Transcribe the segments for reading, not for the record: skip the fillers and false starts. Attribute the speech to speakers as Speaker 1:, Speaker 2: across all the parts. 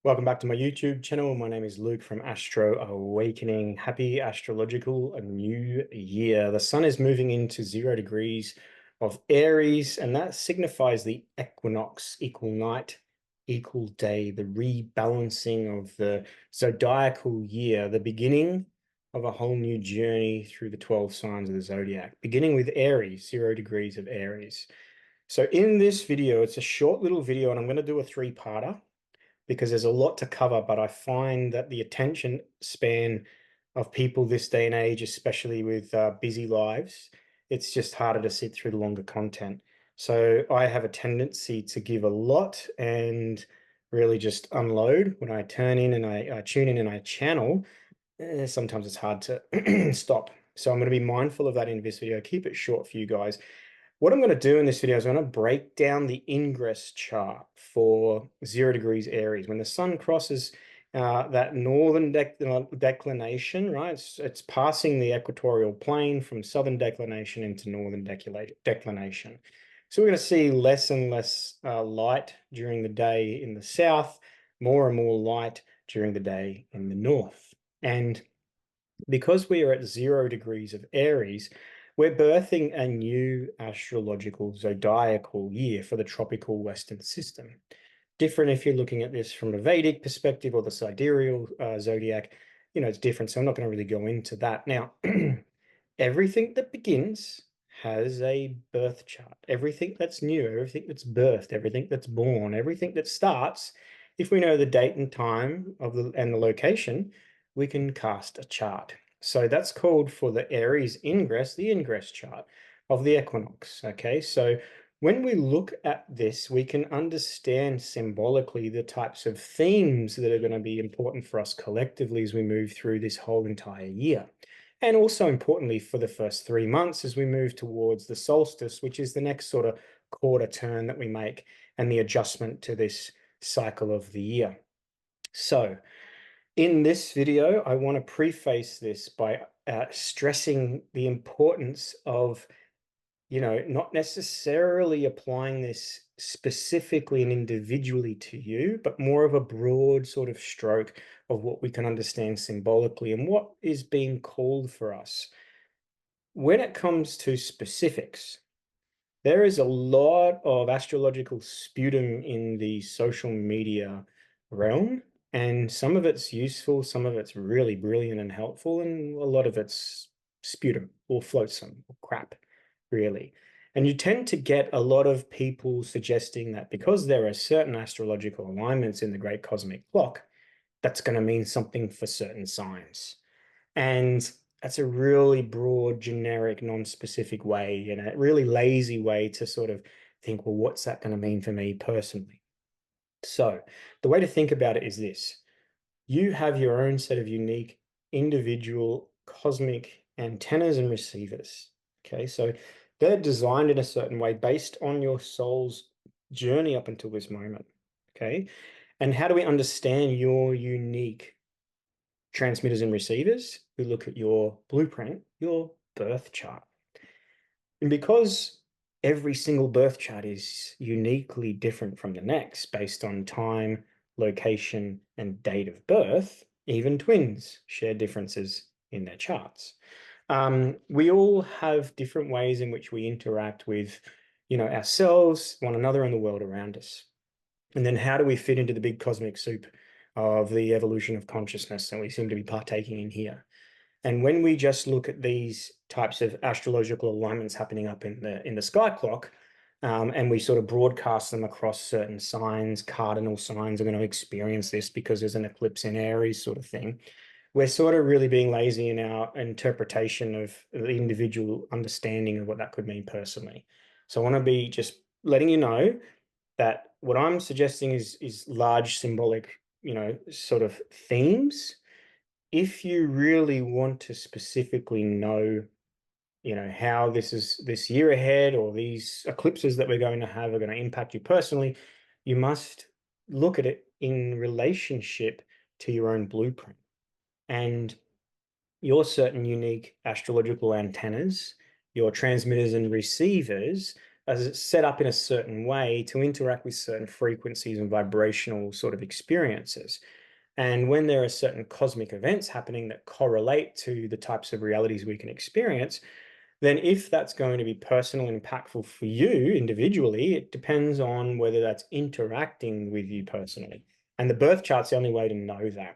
Speaker 1: Welcome back to my YouTube channel. My name is Luke from Astro Awakening. Happy astrological new year. The sun is moving into 0 degrees of Aries, and that signifies the equinox, equal night, equal day, the rebalancing of the zodiacal year, the beginning of a whole new journey through the 12 signs of the zodiac, beginning with Aries, 0 degrees of Aries. So in this video, it's a short little video, and I'm going to do a three-parter because there's a lot to cover, but I find that the attention span of people this day and age, especially with busy lives, it's just harder to sit through the longer content. So I have a tendency to give a lot and really just unload when I turn in and I tune in and I channel. Sometimes it's hard to stop. So I'm going to be mindful of that in this video. Keep it short for you guys. What I'm going to do in this video is I'm going to break down the ingress chart for 0 degrees Aries. When the sun crosses that northern declination, right? It's passing the equatorial plane from southern declination into northern declination. So we're going to see less and less light during the day in the south, more and more light during the day in the north. And because we are at 0 degrees of Aries, we're birthing a new astrological zodiacal year for the tropical Western system. Different if you're looking at this from a Vedic perspective or the sidereal zodiac, it's different. So I'm not going to really go into that. Now, everything that begins has a birth chart. Everything that's new, everything that's birthed, everything that's born, everything that starts, if we know the date and time and the location, we can cast a chart. So that's called for the Aries ingress, the ingress chart of the equinox. Okay, so when we look at this, we can understand symbolically the types of themes that are going to be important for us collectively as we move through this whole entire year. And also importantly for the first 3 months as we move towards the solstice, which is the next sort of quarter turn that we make and the adjustment to this cycle of the year. So in this video, I want to preface this by stressing the importance of not necessarily applying this specifically and individually to you, but more of a broad sort of stroke of what we can understand symbolically and what is being called for us. When it comes to specifics, there is a lot of astrological sputum in the social media realm, and some of it's useful, some of it's really brilliant and helpful, and a lot of it's sputum or flotsam or crap, really. And you tend to get a lot of people suggesting that because there are certain astrological alignments in the great cosmic clock, that's going to mean something for certain signs. And that's a really broad, generic, non-specific way and a really lazy way to sort of think, well, what's that going to mean for me personally? So the way to think about it is this. You have your own set of unique individual cosmic antennas and receivers. Okay, so they're designed in a certain way based on your soul's journey up until this moment. Okay, and how do we understand your unique transmitters and receivers? We look at your blueprint, your birth chart. And because every single birth chart is uniquely different from the next based on time, location, and date of birth, even twins share differences in their charts. We all have different ways in which we interact with, ourselves, one another, and the world around us. And then how do we fit into the big cosmic soup of the evolution of consciousness that we seem to be partaking in here? And when we just look at these types of astrological alignments happening up in the sky clock, and we sort of broadcast them across certain signs, cardinal signs are going to experience this because there's an eclipse in Aries sort of thing. We're sort of really being lazy in our interpretation of the individual understanding of what that could mean personally. So I want to be just letting you know that what I'm suggesting is large symbolic, sort of themes. If you really want to specifically know, how this year ahead or these eclipses that we're going to have are going to impact you personally, you must look at it in relationship to your own blueprint and your certain unique astrological antennas, your transmitters and receivers set up in a certain way to interact with certain frequencies and vibrational sort of experiences. And when there are certain cosmic events happening that correlate to the types of realities we can experience, then if that's going to be personal and impactful for you individually, it depends on whether that's interacting with you personally. And the birth chart's the only way to know that.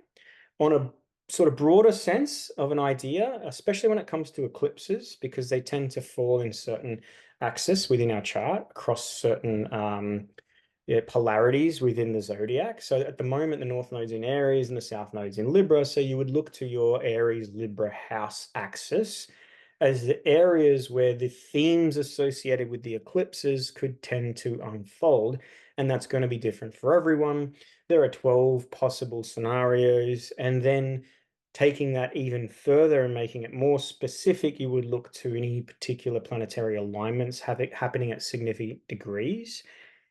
Speaker 1: On a sort of broader sense of an idea, especially when it comes to eclipses, because they tend to fall in certain axis within our chart across certain polarities within the zodiac. So at the moment, the North Node's in Aries and the South Node's in Libra. So you would look to your Aries Libra house axis as the areas where the themes associated with the eclipses could tend to unfold. And that's going to be different for everyone. There are 12 possible scenarios. And then taking that even further and making it more specific, you would look to any particular planetary alignments happening at significant degrees.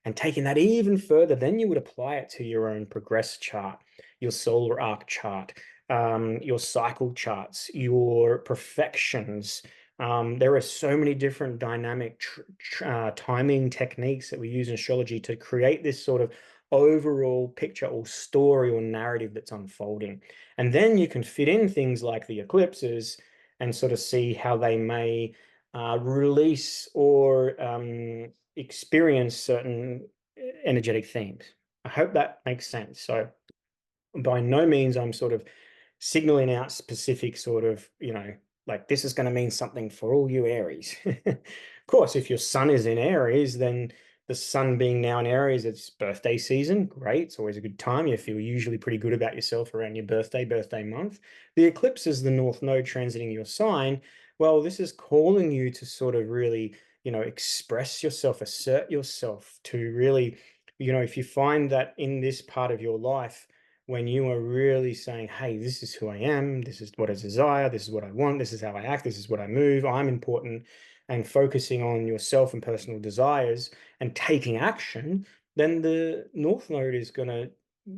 Speaker 1: And taking that even further, then you would apply it to your own progress chart, your solar arc chart, your cycle charts, your perfections. There are so many different dynamic timing techniques that we use in astrology to create this sort of overall picture or story or narrative that's unfolding. And then you can fit in things like the eclipses and sort of see how they may release or experience certain energetic themes. I hope that makes sense. So by no means I'm sort of signaling out specific sort of, like this is going to mean something for all you Aries. Of course, if your sun is in Aries, then the sun being now in Aries, it's birthday season. Great. It's always a good time. You feel usually pretty good about yourself around your birthday month. The eclipse is the North Node transiting your sign. Well, this is calling you to sort of really, express yourself, assert yourself, to really, if you find that in this part of your life, when you are really saying, hey, this is who I am, this is what I desire, this is what I want, this is how I act, this is what I move, I'm important, and focusing on yourself and personal desires and taking action, then the North Node is going to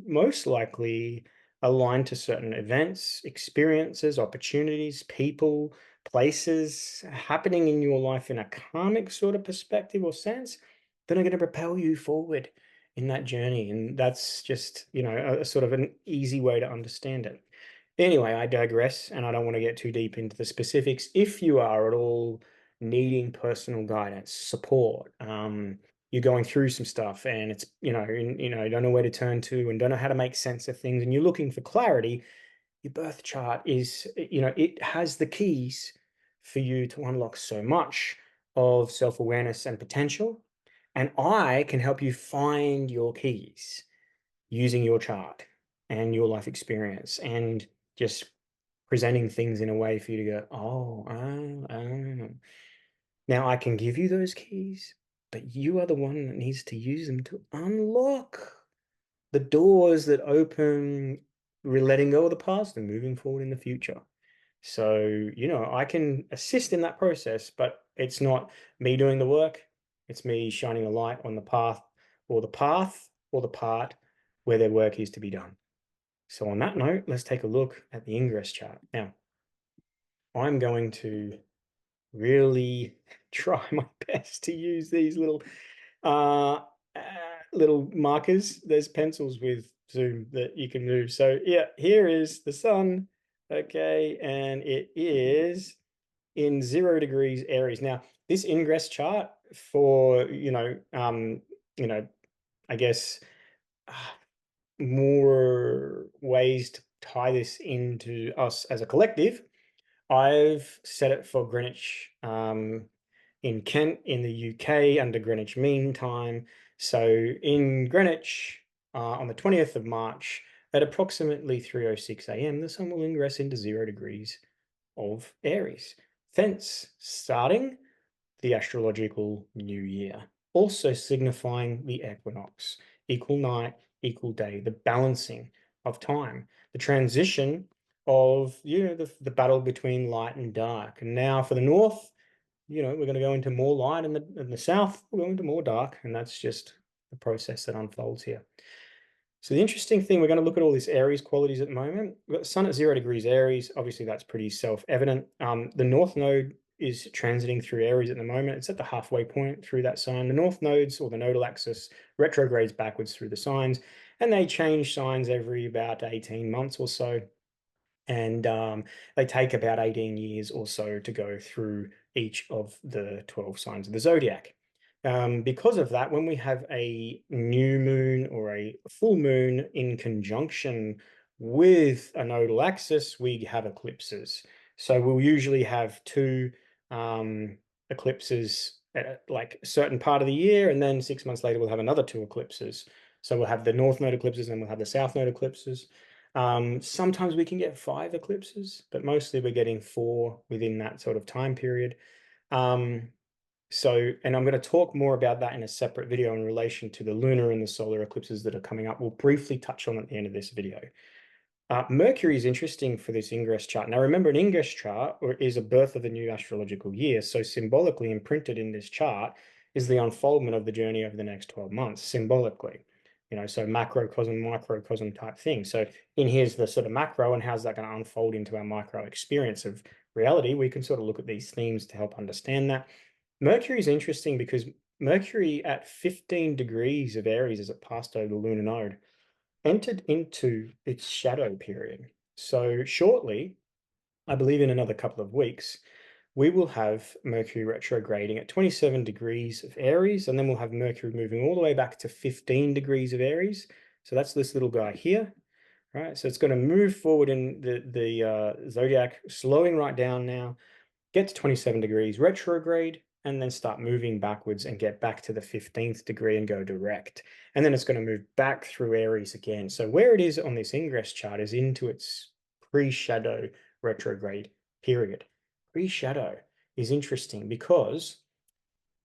Speaker 1: most likely align to certain events, experiences, opportunities, people, places happening in your life in a karmic sort of perspective or sense that are going to propel you forward in that journey. And that's just, a sort of an easy way to understand it. Anyway, I digress and I don't want to get too deep into the specifics. If you are at all needing personal guidance, support, you're going through some stuff and it's, you don't know where to turn to and don't know how to make sense of things and you're looking for clarity, your birth chart is, it has the keys for you to unlock so much of self-awareness and potential. And I can help you find your keys using your chart and your life experience and just presenting things in a way for you to go, oh. Now I can give you those keys, but you are the one that needs to use them to unlock the doors that open, letting go of the past and moving forward in the future. So, I can assist in that process, but it's not me doing the work. It's me shining a light on the path or the part where their work is to be done. So on that note, let's take a look at the ingress chart. Now, I'm going to really try my best to use these uh, little markers. There's pencils with zoom that you can move. So yeah, here is the sun. Okay, and it is in 0 degrees Aries. Now, this ingress chart for, I guess uh, more ways to tie this into us as a collective. I've set it for Greenwich in Kent in the UK under Greenwich Mean Time. So in Greenwich on the 20th of March at approximately 3:06 a.m., the sun will ingress into 0 degrees of Aries, thence starting the astrological new year, also signifying the equinox, equal night, equal day, the balancing of time, the transition of, the battle between light and dark. And now for the north, we're going to go into more light, and the south, we're going into more dark, and that's just the process that unfolds here. So the interesting thing, we're going to look at all these Aries qualities at the moment. We've got the sun at 0 degrees Aries. Obviously, that's pretty self-evident. The North Node is transiting through Aries at the moment. It's at the halfway point through that sign. The north nodes, or the nodal axis, retrogrades backwards through the signs, and they change signs every about 18 months or so. And they take about 18 years or so to go through each of the 12 signs of the zodiac. Because of that, when we have a new moon or a full moon in conjunction with a nodal axis, we have eclipses. So we'll usually have two eclipses at like a certain part of the year, and then 6 months later we'll have another two eclipses. So we'll have the north node eclipses and we'll have the south node eclipses. Sometimes we can get 5 eclipses, but mostly we're getting 4 within that sort of time period. And I'm going to talk more about that in a separate video in relation to the lunar and the solar eclipses that are coming up. We'll briefly touch on at the end of this video. Mercury is interesting for this ingress chart. Now, remember, an ingress chart is a birth of the new astrological year. So symbolically imprinted in this chart is the unfoldment of the journey over the next 12 months, symbolically. So macrocosm, microcosm type thing. So in here's the sort of macro, and how's that going to unfold into our micro experience of reality? We can sort of look at these themes to help understand that. Mercury is interesting because Mercury at 15 degrees of Aries as it passed over the lunar node entered into its shadow period. So shortly, I believe in another couple of weeks, we will have Mercury retrograding at 27 degrees of Aries, and then we'll have Mercury moving all the way back to 15 degrees of Aries. So that's this little guy here, right? So it's going to move forward in the zodiac, slowing right down now, get to 27 degrees retrograde, and then start moving backwards and get back to the 15th degree and go direct. And then it's going to move back through Aries again. So where it is on this ingress chart is into its pre-shadow retrograde period. Pre-shadow is interesting because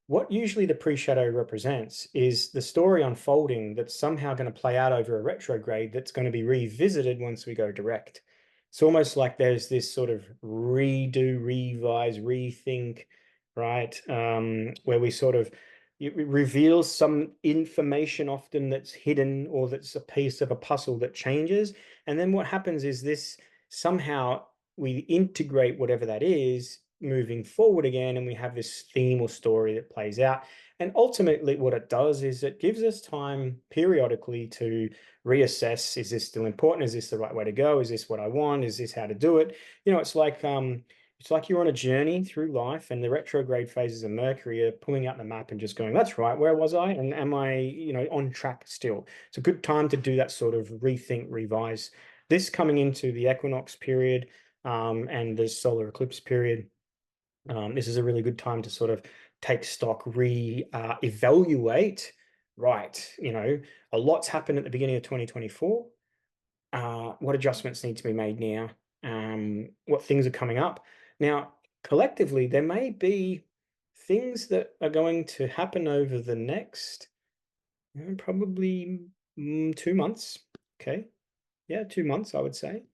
Speaker 1: what usually the pre-shadow represents is the story unfolding that's somehow going to play out over a retrograde that's going to be revisited once we go direct. It's almost like there's this sort of redo, revise, rethink, right? Where we sort of it reveals some information often that's hidden, or that's a piece of a puzzle that changes. And then what happens is this somehow we integrate whatever that is moving forward again, and we have this theme or story that plays out. And ultimately what it does is it gives us time periodically to reassess, is this still important? Is this the right way to go? Is this what I want? Is this how to do it? It's like you're on a journey through life, and the retrograde phases of Mercury are pulling out the map and just going, that's right, where was I? And am I, on track still? It's a good time to do that sort of rethink, revise. This coming into the equinox period and the solar eclipse period. This is a really good time to sort of take stock, evaluate. Right, a lot's happened at the beginning of 2024. What adjustments need to be made now? What things are coming up? Now, collectively, there may be things that are going to happen over the next probably 2 months. Okay. Yeah, 2 months, I would say.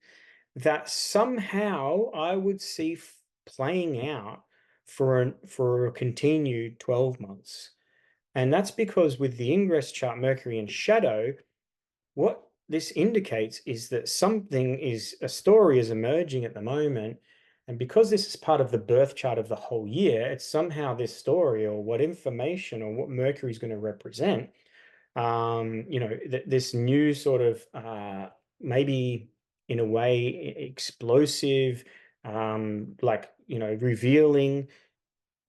Speaker 1: That somehow I would see playing out for a continued 12 months. And that's because with the ingress chart, Mercury in shadow, what this indicates is that a story is emerging at the moment. And because this is part of the birth chart of the whole year, it's somehow this story or what information or what Mercury is going to represent, this new sort of maybe in a way explosive, revealing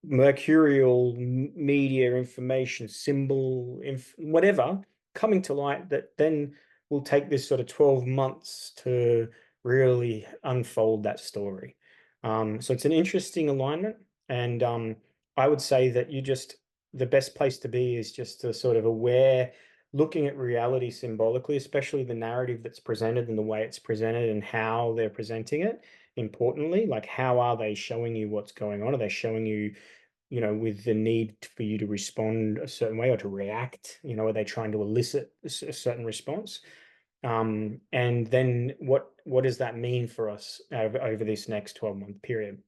Speaker 1: mercurial media information, whatever coming to light that then will take this sort of 12 months to really unfold that story. So it's an interesting alignment. And I would say that the best place to be is just to sort of aware, looking at reality symbolically, especially the narrative that's presented and the way it's presented and how they're presenting it. Importantly, like how are they showing you what's going on? Are they showing you, with the need for you to respond a certain way or to react? Are they trying to elicit a certain response? And then what does that mean for us over this next 12-month period?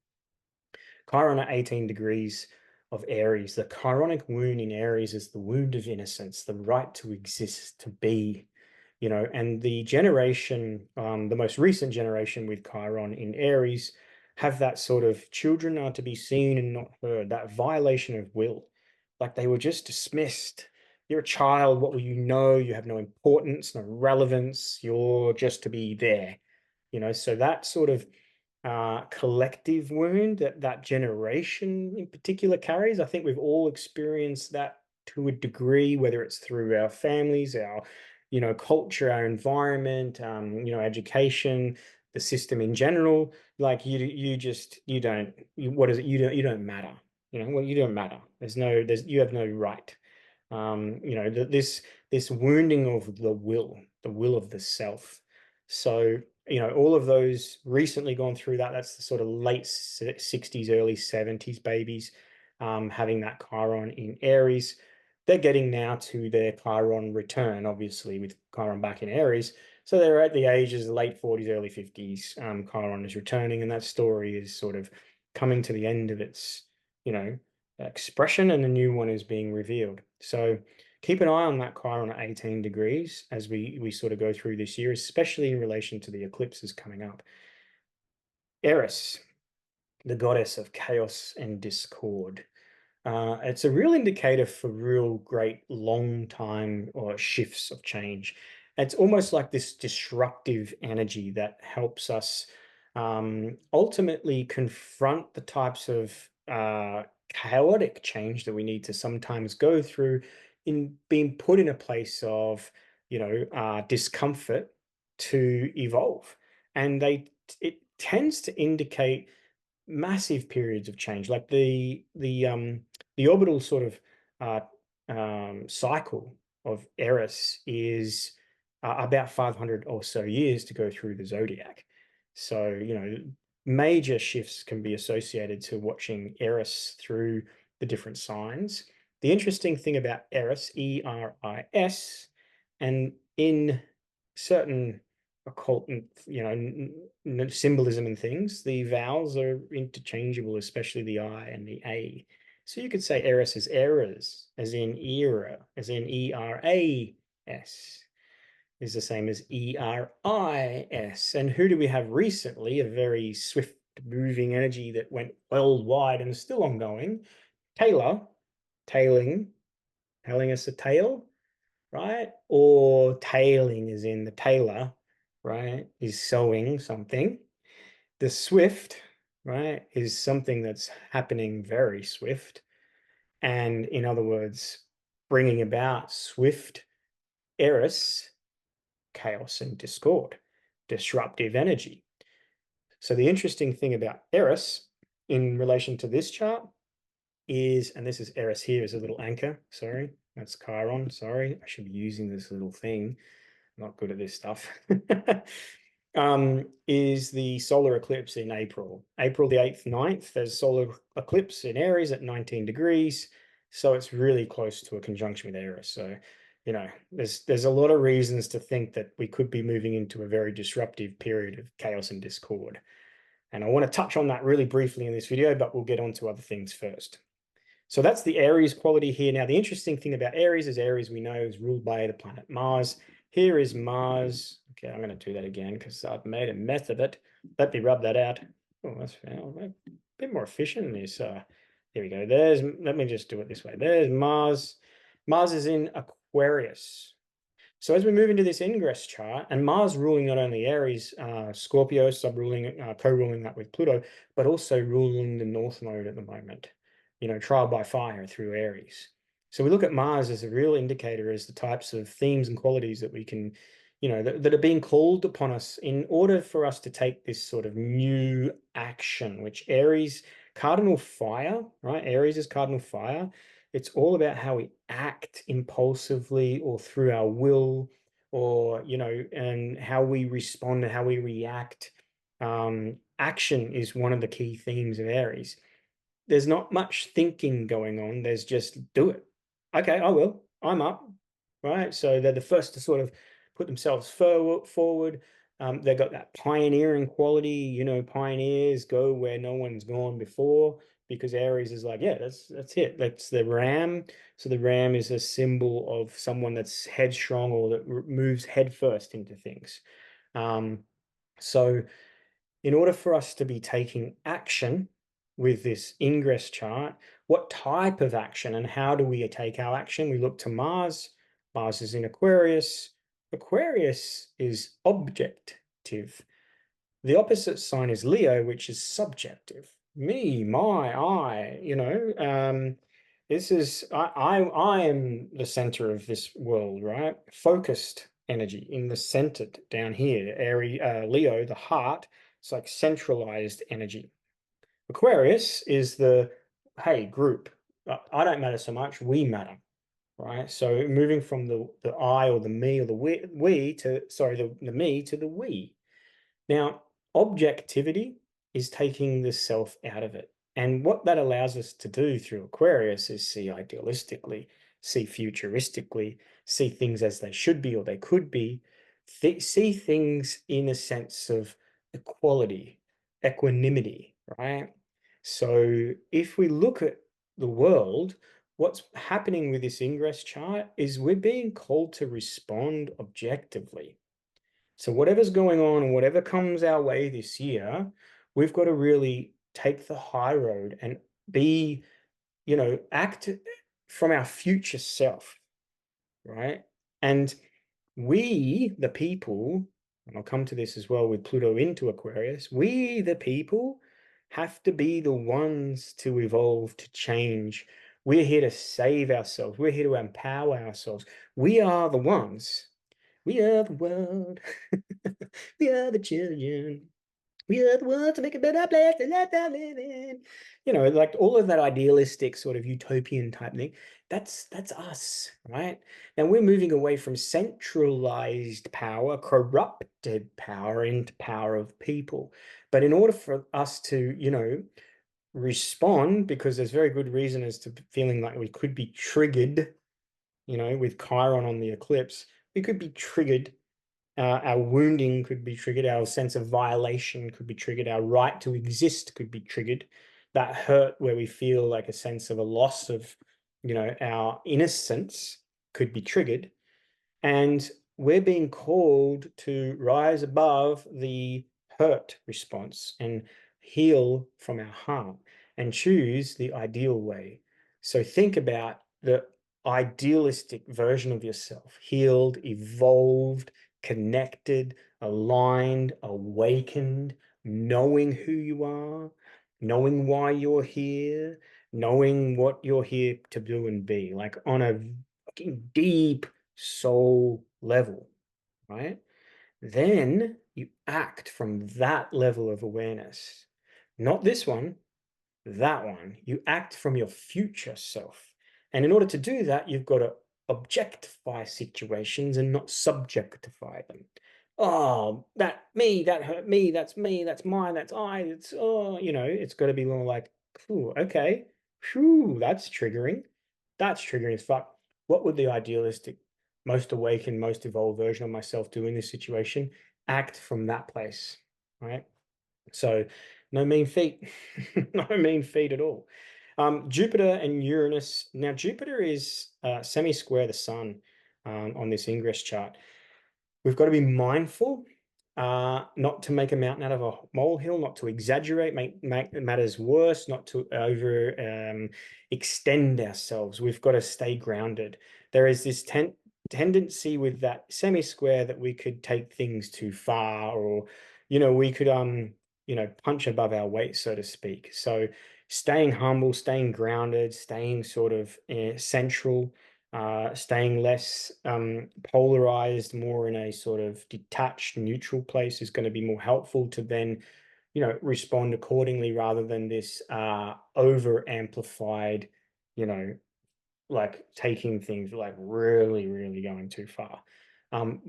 Speaker 1: Chiron at 18 degrees of Aries. The chironic wound in Aries is the wound of innocence, the right to exist, to be, and the generation, the most recent generation with Chiron in Aries have that sort of children are to be seen and not heard, that violation of will. Like they were just dismissed. You're a child, what will you know? You have no importance, no relevance, you're just to be there. So that sort of collective wound that that generation in particular carries. I think we've all experienced that to a degree, whether it's through our families, our, culture, our environment, education, the system in general. Like you just, you don't, what is it? You don't matter. Well, you don't matter. You have no right. This wounding of the will of the self. So, all of those recently gone through that. That's the sort of late 60s, early 70s babies, having that Chiron in Aries. They're getting now to their Chiron return, obviously, with Chiron back in Aries. So they're at the ages, late 40s, early 50s. Chiron is returning, and that story is sort of coming to the end of its, you know, expression, and a new one is being revealed. So keep an eye on that Chiron at 18 degrees as we sort of go through this year, especially in relation to the eclipses coming up. Eris, the goddess of chaos and discord. It's a real indicator for real great long time or shifts of change. It's almost like this disruptive energy that helps us ultimately confront the types of chaotic change that we need to sometimes go through in being put in a place of, discomfort to evolve. And it tends to indicate massive periods of change, like the orbital sort of cycle of Eris is about 500 or so years to go through the zodiac. So, major shifts can be associated to watching Eris through the different signs. The interesting thing about Eris, Eris, and in certain occult and symbolism and things, the vowels are interchangeable, especially the I and the A. So you could say Eris is errors, as in era, as in ERAS, is the same as ERIS. And who do we have recently? A very swift moving energy that went worldwide and is still ongoing. Taylor, tailing, telling us a tale, right? Or tailing is in the tailor, right? Is sewing something. The swift, right, is something that's happening very swift. And in other words, bringing about swift eris, chaos and discord, disruptive energy. So the interesting thing about eris in relation to this chart is, and this is eris here as a little anchor, sorry, that's Chiron, sorry, I should be using this little thing. I'm not good at this stuff. Is the solar eclipse in April. April the 8th, 9th, there's solar eclipse in Aries at 19 degrees. So it's really close to a conjunction with Eris. So, there's a lot of reasons to think that we could be moving into a very disruptive period of chaos and discord. And I want to touch on that really briefly in this video, but we'll get on to other things first. So that's the Aries quality here. Now, the interesting thing about Aries is Aries, we know, is ruled by the planet Mars. Here is Mars. Okay, I'm going to do that again because I've made a mess of it. Let me rub that out. Oh, that's a bit more efficient in this. Here we go. Let me just do it this way. There's Mars. Mars is in Aquarius. So as we move into this ingress chart, and Mars ruling not only Aries, Scorpio, co-ruling that with Pluto, but also ruling the North Node at the moment, trial by fire through Aries. So we look at Mars as a real indicator as the types of themes and qualities that we can, that are being called upon us in order for us to take this sort of new action, which Aries, cardinal fire, right? Aries is cardinal fire. It's all about how we act impulsively or through our will, or, and how we respond and how we react. Action is one of the key themes of Aries. There's not much thinking going on. There's just do it. Okay, I will. I'm up. Right. So they're the first to sort of put themselves forward. They've got that pioneering quality, pioneers go where no one's gone before, because Aries is like, yeah, that's it. That's the ram. So the ram is a symbol of someone that's headstrong or that moves headfirst into things. So in order for us to be taking action with this ingress chart, what type of action and how do we take our action? We look to Mars. Mars is in Aquarius. Aquarius is objective. The opposite sign is Leo, which is subjective. Me, my, I, this is I am the center of this world, right? Focused energy in the centered down here. Leo, the heart, it's like centralized energy. Aquarius is the hey group. I don't matter so much. We matter, right? So moving from the I or the me or the we to sorry the me to the we. Now, objectivity is taking the self out of it. And what that allows us to do through Aquarius is see idealistically, see futuristically, see things as they should be or they could be, see things in a sense of equality, equanimity, right? So if we look at the world, what's happening with this ingress chart is we're being called to respond objectively. So whatever's going on and whatever comes our way this year, we've got to really take the high road and be, act from our future self, right? And we, the people, and I'll come to this as well with Pluto into Aquarius, we, the people, have to be the ones to evolve, to change. We're here to save ourselves. We're here to empower ourselves. We are the ones. We are the world. We are the children. We are the ones to make a better place to let them live in. Like all of that idealistic sort of utopian type thing. That's us, right? Now we're moving away from centralized power, corrupted power into power of people. But in order for us to, respond, because there's very good reason as to feeling like we could be triggered, with Chiron on the eclipse, we could be triggered, our wounding could be triggered, our sense of violation could be triggered, our right to exist could be triggered. That hurt where we feel like a sense of a loss of, our innocence could be triggered. And we're being called to rise above the hurt response and heal from our heart and choose the ideal way. So think about the idealistic version of yourself, healed, evolved, connected, aligned, awakened, knowing who you are, knowing why you're here, knowing what you're here to do and be, like on a fucking deep soul level, right? Then you act from that level of awareness, not this one, that one. You act from your future self. And in order to do that, you've got to objectify situations and not subjectify them. Oh, that me, that hurt me, that's mine, that's I, it's got to be more like, ooh, okay, whew, that's triggering. That's triggering as fuck. What would the idealistic, most awakened, most evolved version of myself do in this situation? Act from that place, right? So no mean feat, no mean feat at all. Jupiter and Uranus. Now, Jupiter is semi-square the sun on this ingress chart. We've got to be mindful not to make a mountain out of a molehill, not to exaggerate, make matters worse, not to over extend ourselves. We've got to stay grounded. There is this tendency with that semi-square that we could take things too far, or we could punch above our weight, so to speak. So staying humble, staying grounded, staying sort of central, staying less polarized, more in a sort of detached, neutral place is going to be more helpful to then, respond accordingly rather than this over amplified, like taking things like really, really going too far.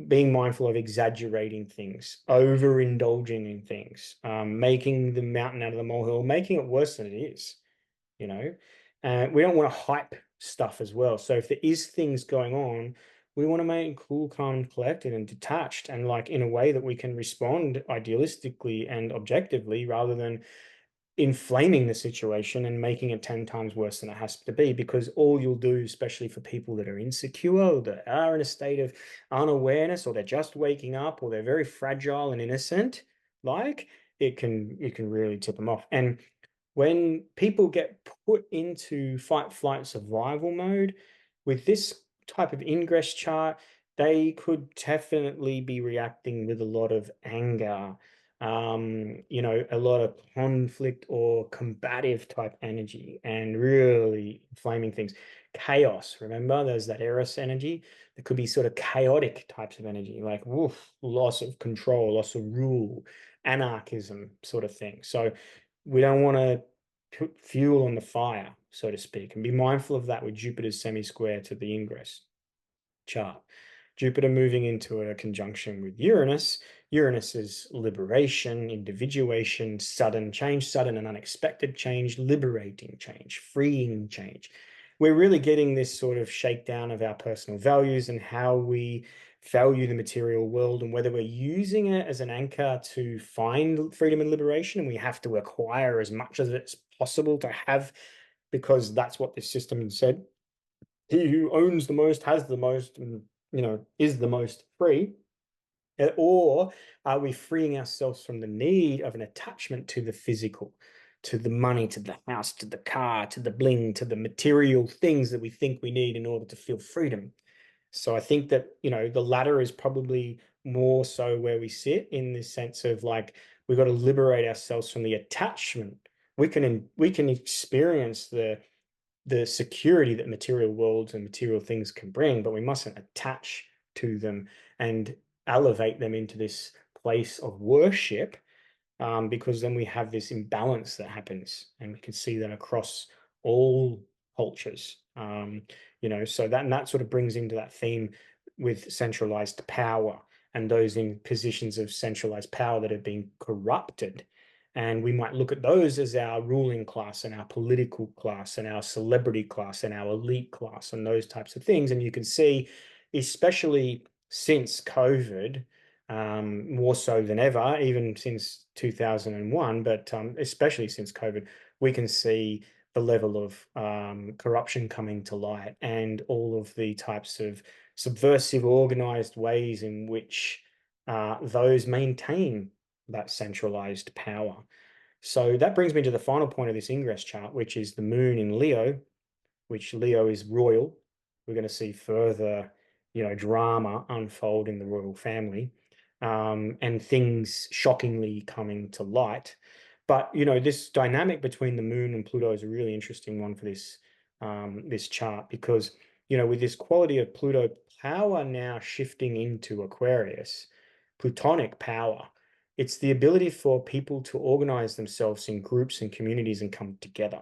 Speaker 1: Being mindful of exaggerating things, overindulging in things, making the mountain out of the molehill, making it worse than it is, you know. We don't want to hype stuff as well. So if there is things going on, we want to make cool, calm, and collected and detached, and like in a way that we can respond idealistically and objectively rather than inflaming the situation and making it 10 times worse than it has to be, because all you'll do, especially for people that are insecure or that are in a state of unawareness or they're just waking up or they're very fragile and innocent, like it can really tip them off. And when people get put into fight, flight, survival mode with this type of ingress chart, they could definitely be reacting with a lot of anger, a lot of conflict or combative type energy, and really inflaming things. Chaos, remember, there's that Eros energy. There could be sort of chaotic types of energy, like woof, loss of control, loss of rule, anarchism sort of thing. So we don't want to put fuel on the fire, so to speak, and be mindful of that with Jupiter's semi-square to the ingress chart. Jupiter moving into a conjunction with Uranus. Uranus is liberation, individuation, sudden change, sudden and unexpected change, liberating change, freeing change. We're really getting this sort of shakedown of our personal values and how we value the material world, and whether we're using it as an anchor to find freedom and liberation, and we have to acquire as much of it as possible to have, because that's what this system has said. He who owns the most has the most, and is the most free. Or are we freeing ourselves from the need of an attachment to the physical, to the money, to the house, to the car, to the bling, to the material things that we think we need in order to feel freedom? So I think that, the latter is probably more so where we sit, in this sense of like, we've got to liberate ourselves from the attachment. We can experience the security that material worlds and material things can bring, but we mustn't attach to them and elevate them into this place of worship, because then we have this imbalance that happens, and we can see that across all cultures. So that sort of brings into that theme with centralized power, and those in positions of centralized power that have been corrupted. And we might look at those as our ruling class and our political class and our celebrity class and our elite class and those types of things. And you can see, especially since COVID, more so than ever, even since 2001, but especially since COVID, we can see the level of corruption coming to light, and all of the types of subversive, organized ways in which those maintain that centralized power. So that brings me to the final point of this ingress chart, which is the moon in Leo, which Leo is royal. We're going to see further, drama unfold in the royal family, and things shockingly coming to light. But this dynamic between the moon and Pluto is a really interesting one for this chart, because with this quality of Pluto power now shifting into Aquarius, Plutonic power, it's the ability for people to organize themselves in groups and communities and come together.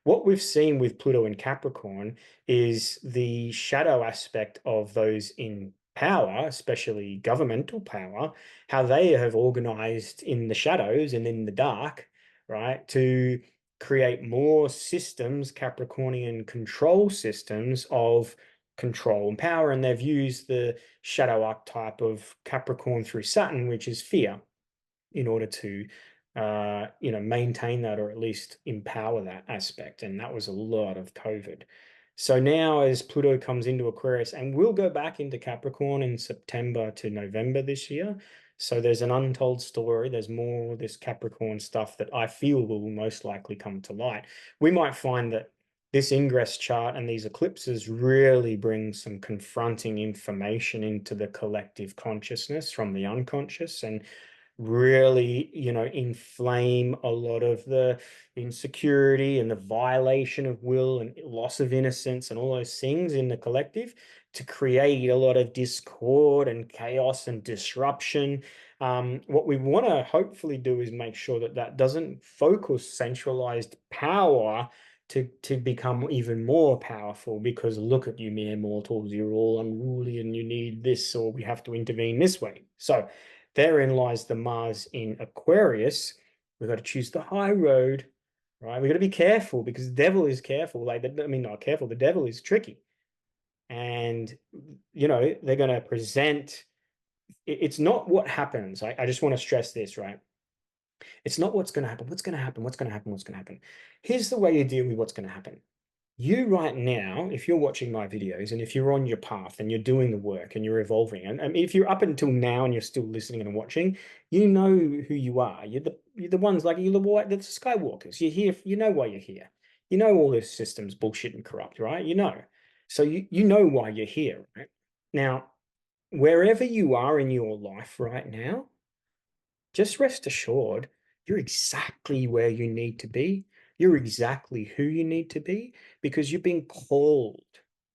Speaker 1: What we've seen with Pluto in Capricorn is the shadow aspect of those in power, especially governmental power, how they have organized in the shadows and in the dark, right, to create more systems, Capricornian control systems of control and power. And they've used the shadow archetype of Capricorn through Saturn, which is fear, in order to maintain that, or at least empower that aspect. And that was a lot of COVID. So now, as Pluto comes into Aquarius, and we'll go back into Capricorn in September to November this year. So there's an untold story. There's more of this Capricorn stuff that I feel will most likely come to light. We might find that this ingress chart and these eclipses really bring some confronting information into the collective consciousness from the unconscious, and really, inflame a lot of the insecurity and the violation of will and loss of innocence and all those things in the collective, to create a lot of discord and chaos and disruption. What we want to hopefully do is make sure that that doesn't focus centralized power to become even more powerful, because look at you mere mortals, you're all unruly and you need this, or we have to intervene this way. So therein lies the Mars in Aquarius. We've got to choose the high road, right? We've got to be careful, because the devil is careful. Not careful, the devil is tricky. And, they're going to present, it's not what happens. I just want to stress this, right? It's not what's going to happen. What's going to happen? What's going to happen? What's going to happen? Here's the way you deal with what's going to happen. You right now, if you're watching my videos and if you're on your path and you're doing the work and you're evolving, and if you're up until now and you're still listening and watching, you know who you are. You're the ones like you're the Skywalkers. You're here, you know why you're here. You know all this system's bullshit and corrupt, right? You know. So you know why you're here, right? Now, wherever you are in your life right now, just rest assured you're exactly where you need to be. You're exactly who you need to be because you're being called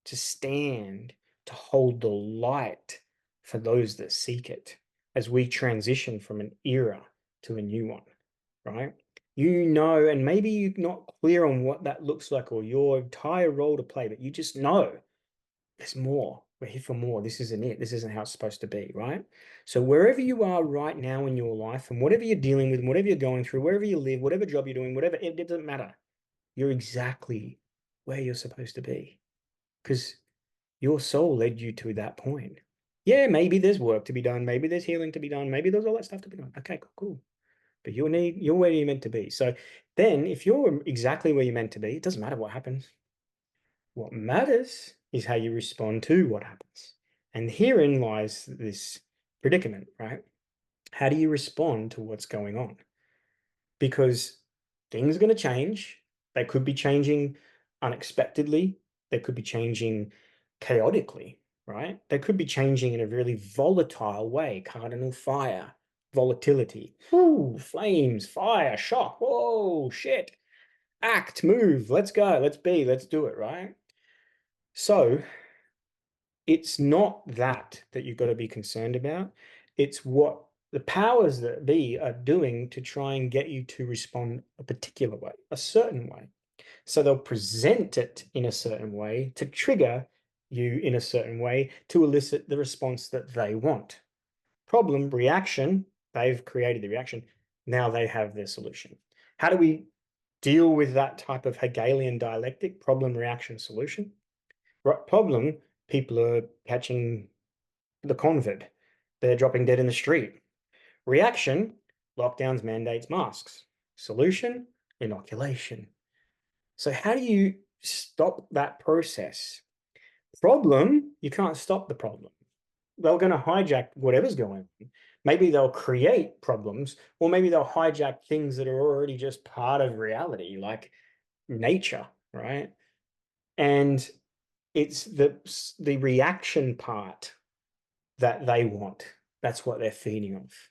Speaker 1: to stand, to hold the light for those that seek it as we transition from an era to a new one, right? You know, and maybe you're not clear on what that looks like or your entire role to play, but you just know there's more. We're here for more. This isn't it. This isn't how it's supposed to be, right? So wherever you are right now in your life and whatever you're dealing with, and whatever you're going through, wherever you live, whatever job you're doing, whatever, it doesn't matter. You're exactly where you're supposed to be because your soul led you to that point. Yeah, maybe there's work to be done. Maybe there's healing to be done. Maybe there's all that stuff to be done. Okay, cool, cool. But you're where you're meant to be. So then if you're exactly where you're meant to be, it doesn't matter what happens. What matters is how you respond to what happens. And herein lies this predicament, right? How do you respond to what's going on? Because things are going to change. They could be changing unexpectedly. They could be changing chaotically, right? They could be changing in a really volatile way. Cardinal fire, volatility, ooh, flames, fire, shock. Whoa, shit. Act, move, let's go, let's be, let's do it, right? So it's not that you've got to be concerned about. It's what the powers that be are doing to try and get you to respond a particular way, a certain way. So they'll present it in a certain way to trigger you in a certain way to elicit the response that they want. Problem, reaction, they've created the reaction. Now they have their solution. How do we deal with that type of Hegelian dialectic, problem, reaction, solution? Right, problem, people are catching the COVID. They're dropping dead in the street. Reaction, lockdowns, mandates, masks. Solution, inoculation. So how do you stop that process? Problem, you can't stop the problem. They're going to hijack whatever's going on. Maybe they'll create problems, or maybe they'll hijack things that are already just part of reality, like nature, right? And it's the reaction part that they want. That's what they're feeding off.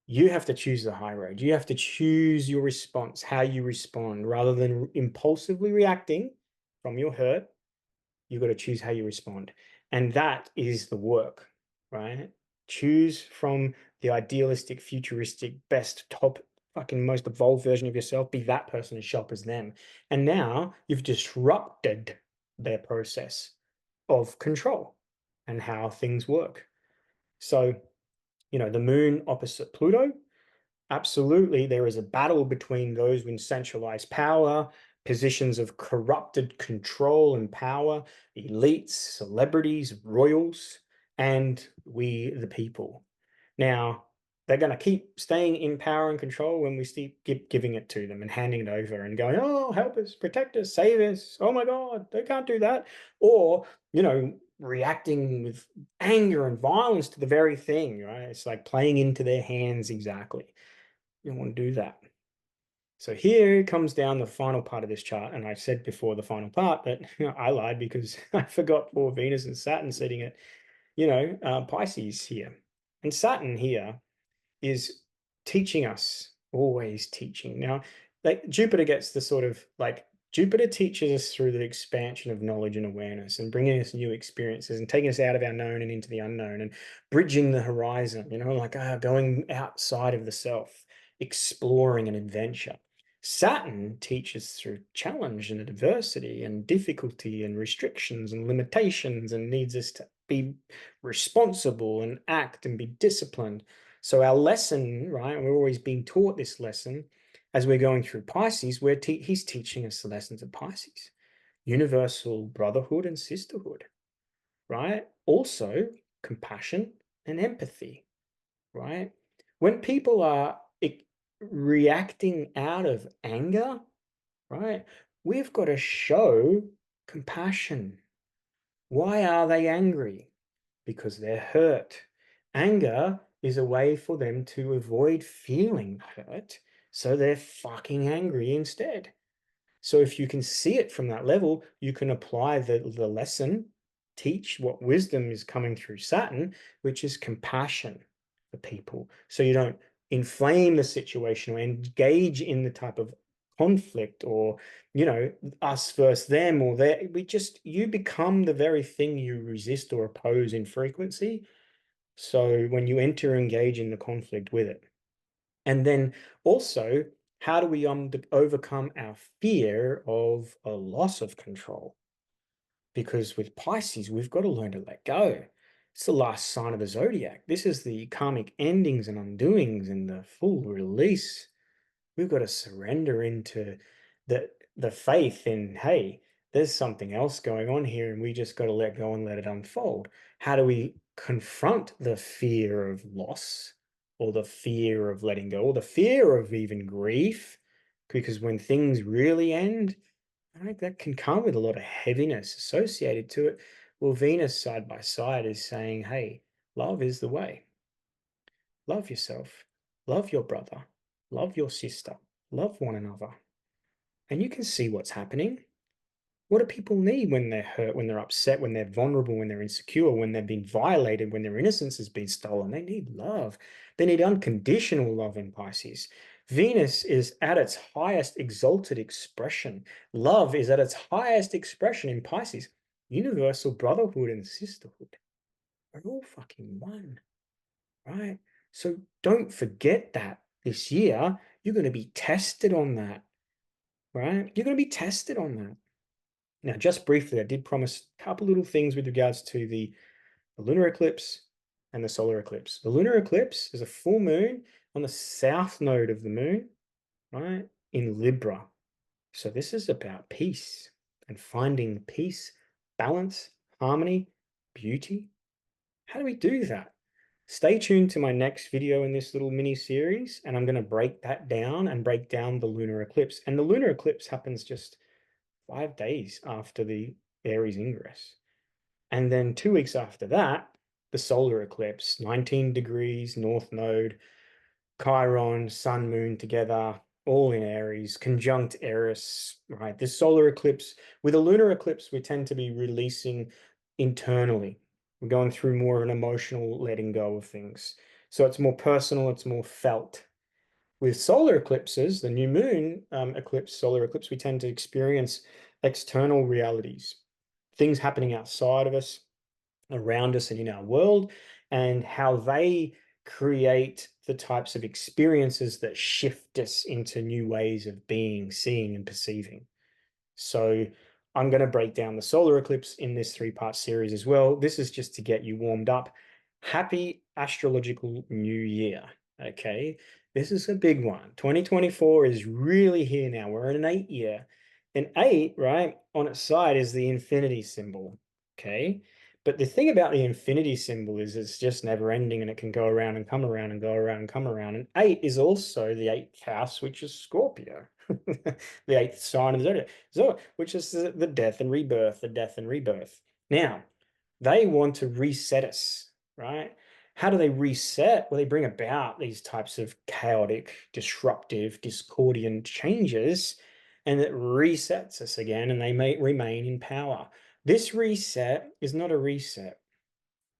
Speaker 1: You have to choose the high road. You have to choose your response, how you respond, rather than impulsively reacting from your hurt. You've got to choose how you respond. And that is the work, right? Choose from the idealistic, futuristic, best, top, fucking most evolved version of yourself. Be that person and show up as them. And now you've disrupted their process of control and how things work. So, the moon opposite Pluto, absolutely, there is a battle between those with centralized power, positions of corrupted control and power, elites, celebrities, royals, and we, the people. Now, they're going to keep staying in power and control when we keep giving it to them and handing it over and going, oh, help us, protect us, save us. Oh my God, they can't do that. Or, reacting with anger and violence to the very thing, right? It's like playing into their hands exactly. You don't want to do that. So here comes down the final part of this chart. And I said before the final part that I lied because I forgot poor Venus and Saturn sitting at, Pisces here. And Saturn here is teaching us, always teaching. Now, like Jupiter gets the sort of like Jupiter teaches us through the expansion of knowledge and awareness and bringing us new experiences and taking us out of our known and into the unknown and bridging the horizon, like going outside of the self, exploring an adventure. Saturn teaches through challenge and adversity and difficulty and restrictions and limitations and needs us to be responsible and act and be disciplined. So our lesson, right, we're always being taught this lesson as we're going through Pisces, where he's teaching us the lessons of Pisces, universal brotherhood and sisterhood, right? Also compassion and empathy, right? When people are reacting out of anger, right? we've got to show compassion. Why are they angry? Because they're hurt. Anger is a way for them to avoid feeling hurt, so they're fucking angry instead. So if you can see it from that level, you can apply the lesson, teach what wisdom is coming through Saturn, which is compassion for people. So you don't inflame the situation or engage in the type of conflict or, us versus them or they. You become the very thing you resist or oppose in frequency. So when you enter, engage in the conflict with it. And then also, how do we overcome our fear of a loss of control? Because with Pisces, we've got to learn to let go. It's the last sign of the zodiac. This is the karmic endings and undoings and the full release. We've got to surrender into the faith in, hey, there's something else going on here, and we just got to let go and let it unfold. How do we confront the fear of loss or the fear of letting go or the fear of even grief? Because when things really end, I think that can come with a lot of heaviness associated to it. Well, Venus side by side is saying, hey, love is the way. Love yourself, love your brother, love your sister, love one another. And you can see what's happening. What do people need when they're hurt, when they're upset, when they're vulnerable, when they're insecure, when they've been violated, when their innocence has been stolen? They need love. They need unconditional love in Pisces. Venus is at its highest exalted expression. Love is at its highest expression in Pisces. Universal brotherhood and sisterhood. We're all fucking one, right? So don't forget that this year. You're going to be tested on that, right? You're going to be tested on that. Now, just briefly, I did promise a couple little things with regards to the lunar eclipse and the solar eclipse. The lunar eclipse is a full moon on the south node of the moon, right, in Libra. So this is about peace and finding peace, balance, harmony, beauty. How do we do that? Stay tuned to my next video in this little mini series, and I'm going to break that down and break down the lunar eclipse. And the lunar eclipse happens just 5 days after the Aries Ingress. And then 2 weeks after that, the solar eclipse, 19 degrees, North Node, Chiron, Sun, Moon together, all in Aries, conjunct Eris, right? This solar eclipse, with a lunar eclipse, we tend to be releasing internally. We're going through more of an emotional letting go of things. So it's more personal, it's more felt. With solar eclipses, the new moon eclipse, solar eclipse, we tend to experience external realities, things happening outside of us, around us, and in our world, and how they create the types of experiences that shift us into new ways of being, seeing, and perceiving. So I'm going to break down the solar eclipse in this 3-part series as well. This is just to get you warmed up. Happy astrological new year. Okay. This is a big one. 2024 is really here now. We're in an 8 year. An 8, right, on its side is the infinity symbol. Okay. But the thing about the infinity symbol is it's just never ending and it can go around and come around and go around and come around. And 8 is also the 8th house, which is Scorpio, the 8th sign of the zodiac. So, which is the death and rebirth, the death and rebirth. Now, they want to reset us, right? How do they reset? Well, they bring about these types of chaotic, disruptive, discordian changes, and it resets us again, and they may remain in power. This reset is not a reset.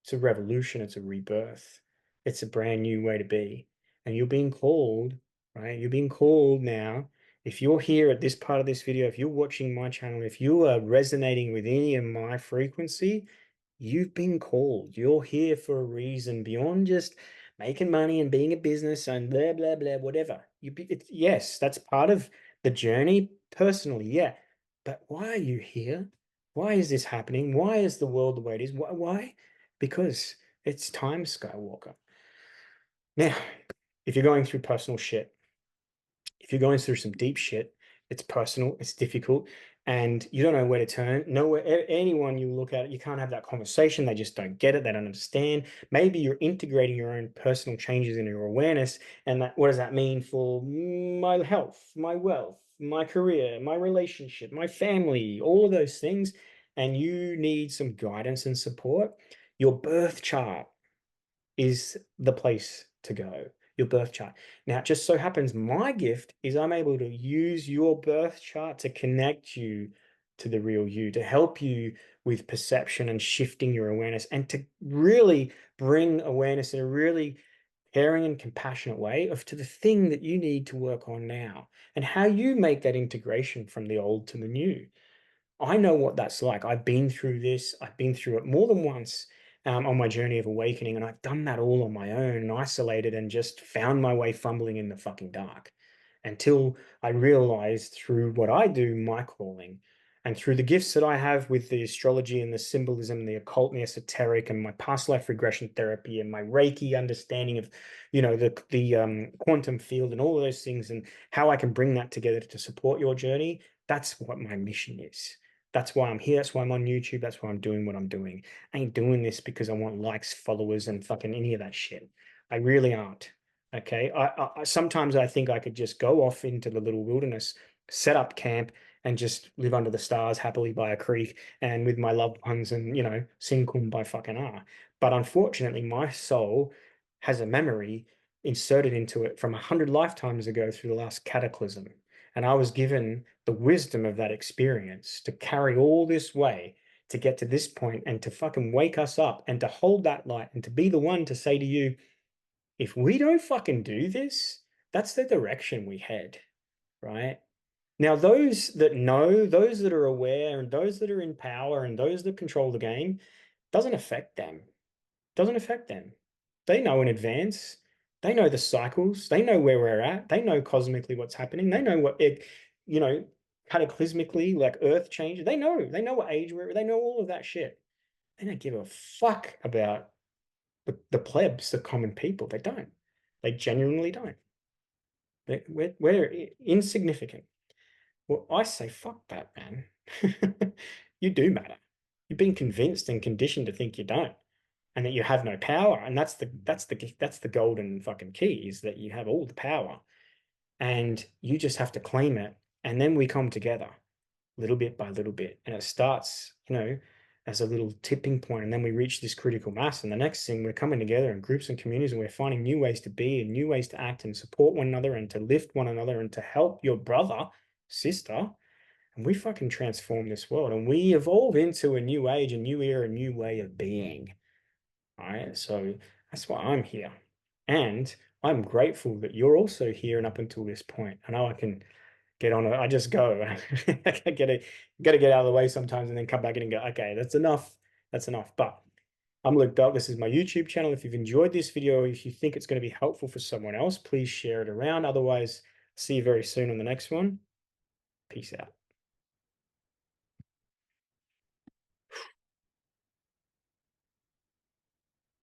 Speaker 1: It's a revolution. It's a rebirth. It's a brand new way to be. And you're being called, right? You're being called now. If you're here at this part of this video, if you're watching my channel, if you are resonating with any of my frequency, you've been called. You're here for a reason beyond just making money and being a business and blah, blah, blah, whatever. Yes, that's part of the journey personally. Yeah. But why are you here? Why is this happening? Why is the world the way it is? Why? Because it's time, Skywalker. Now, if you're going through personal shit, if you're going through some deep shit, it's personal, it's difficult. and you don't know where to turn. Nowhere, anyone you look at, you can't have that conversation. They just don't get it. They don't understand. Maybe you're integrating your own personal changes in your awareness. And that, what does that mean for my health, my wealth, my career, my relationship, my family, all of those things? And you need some guidance and support. Your birth chart is the place to go, your birth chart. Now, it just so happens my gift is I'm able to use your birth chart to connect you to the real you, to help you with perception and shifting your awareness, and to really bring awareness in a really caring and compassionate way of to the thing that you need to work on now, and how you make that integration from the old to the new. I know what that's like. I've been through this. I've been through it more than once on my journey of awakening, and I've done that all on my own and isolated and just found my way fumbling in the fucking dark until I realized through what I do, my calling, and through the gifts that I have with the astrology and the symbolism and the occult and the esoteric and my past life regression therapy and my Reiki understanding of, the quantum field and all of those things and how I can bring that together to support your journey. That's what my mission is. That's why I'm here. That's why I'm on YouTube. That's why I'm doing what I'm doing. I ain't doing this because I want likes, followers, and fucking any of that shit. I really aren't. Okay. Sometimes I think I could just go off into the little wilderness, set up camp, and just live under the stars happily by a creek and with my loved ones and, sing by fucking ah. But unfortunately, my soul has a memory inserted into it from 100 lifetimes ago through the last cataclysm. And I was given the wisdom of that experience to carry all this way to get to this point and to fucking wake us up and to hold that light and to be the one to say to you, if we don't fucking do this, that's the direction we head, right? Now, those that know, those that are aware, and those that are in power and those that control the game, doesn't affect them. Doesn't affect them. They know in advance. They know the cycles. They know where we're at. They know cosmically what's happening. They know what it, you know, cataclysmically, like Earth changes. They know. They know what age we're. They know all of that shit. They don't give a fuck about the plebs, the common people. They don't. They genuinely don't. We're insignificant. Well, I say fuck that, man. You do matter. You've been convinced and conditioned to think you don't, and that you have no power. And that's the golden fucking key, is that you have all the power and you just have to claim it. And then we come together little bit by little bit. And it starts, as a little tipping point, and then we reach this critical mass. And the next thing, we're coming together in groups and communities, and we're finding new ways to be and new ways to act and support one another and to lift one another and to help your brother, sister. And we fucking transform this world and we evolve into a new age, a new era, a new way of being. All right. So that's why I'm here. And I'm grateful that you're also here and up until this point. I know I can get on it. I just go. I gotta get out of the way sometimes and then come back in and go, okay, that's enough. That's enough. But I'm Luke Belt. This is my YouTube channel. If you've enjoyed this video, if you think it's going to be helpful for someone else, please share it around. Otherwise, see you very soon on the next one. Peace out.